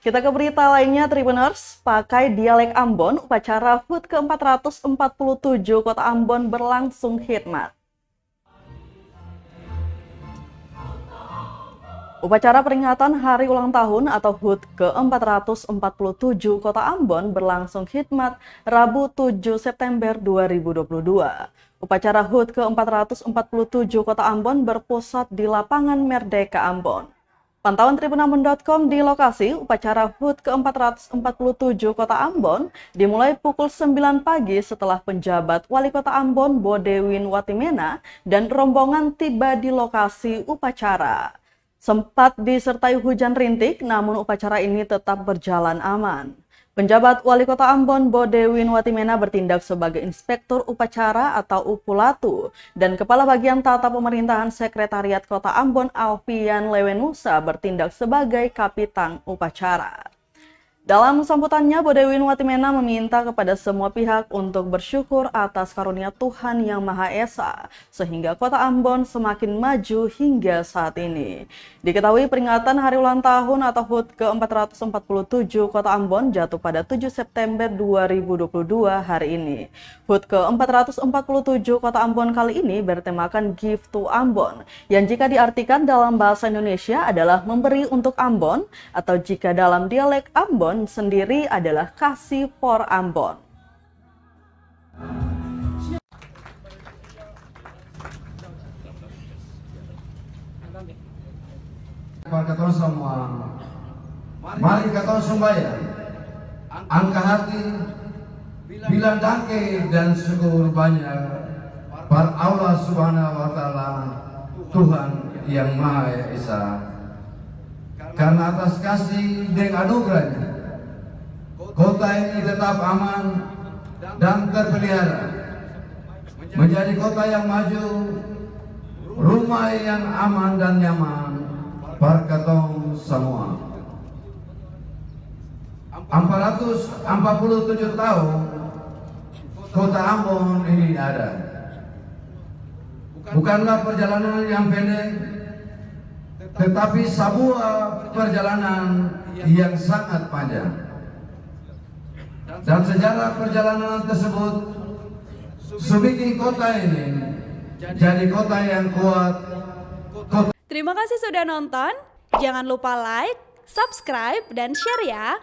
Kita ke berita lainnya, Tribuners. Pakai dialek Ambon, upacara HUT ke-447 Kota Ambon berlangsung khidmat. Upacara peringatan Hari Ulang Tahun atau HUT ke-447 Kota Ambon berlangsung khidmat Rabu 7 September 2022. Upacara HUT ke-447 Kota Ambon berpusat di Lapangan Merdeka Ambon. Pantauan tribunambon.com di lokasi upacara HUT ke-447 Kota Ambon dimulai pukul 9 pagi setelah penjabat Wali Kota Ambon Bodewin Watimena dan rombongan tiba di lokasi upacara. Sempat disertai hujan rintik, namun upacara ini tetap berjalan aman. Penjabat Wali Kota Ambon Bodewin Watimena bertindak sebagai Inspektur Upacara atau Upulatu dan Kepala Bagian Tata Pemerintahan Sekretariat Kota Ambon Alfian Lewenusa bertindak sebagai Kapitan Upacara. Dalam sambutannya, Bodewin Watimena meminta kepada semua pihak untuk bersyukur atas karunia Tuhan Yang Maha Esa, sehingga Kota Ambon semakin maju hingga saat ini. Diketahui peringatan Hari Ulang Tahun atau HUT ke-447 Kota Ambon jatuh pada 7 September 2022 hari ini. HUT ke-447 Kota Ambon kali ini bertemakan Give to Ambon, yang jika diartikan dalam bahasa Indonesia adalah memberi untuk Ambon, atau jika dalam dialek Ambon sendiri adalah kasih for Ambon. Kita semua, mari kita sembahyang, angkat hati, bilang dangke dan syukur banyak pada Allah Subhanahu Wa Taala, Tuhan yang Maha Esa. Karena atas kasih dan anugerahnya, kota ini tetap aman dan terpelihara, menjadi kota yang maju, rumah yang aman dan nyaman berkatong semua. 447 tahun Kota Ambon ini ada. Bukanlah perjalanan yang pendek, tetapi sebuah perjalanan yang sangat panjang. Dan sejarah perjalanan tersebut sebikin kota ini jadi kota yang kuat. Terima kasih sudah nonton. Jangan lupa like, subscribe, dan share ya.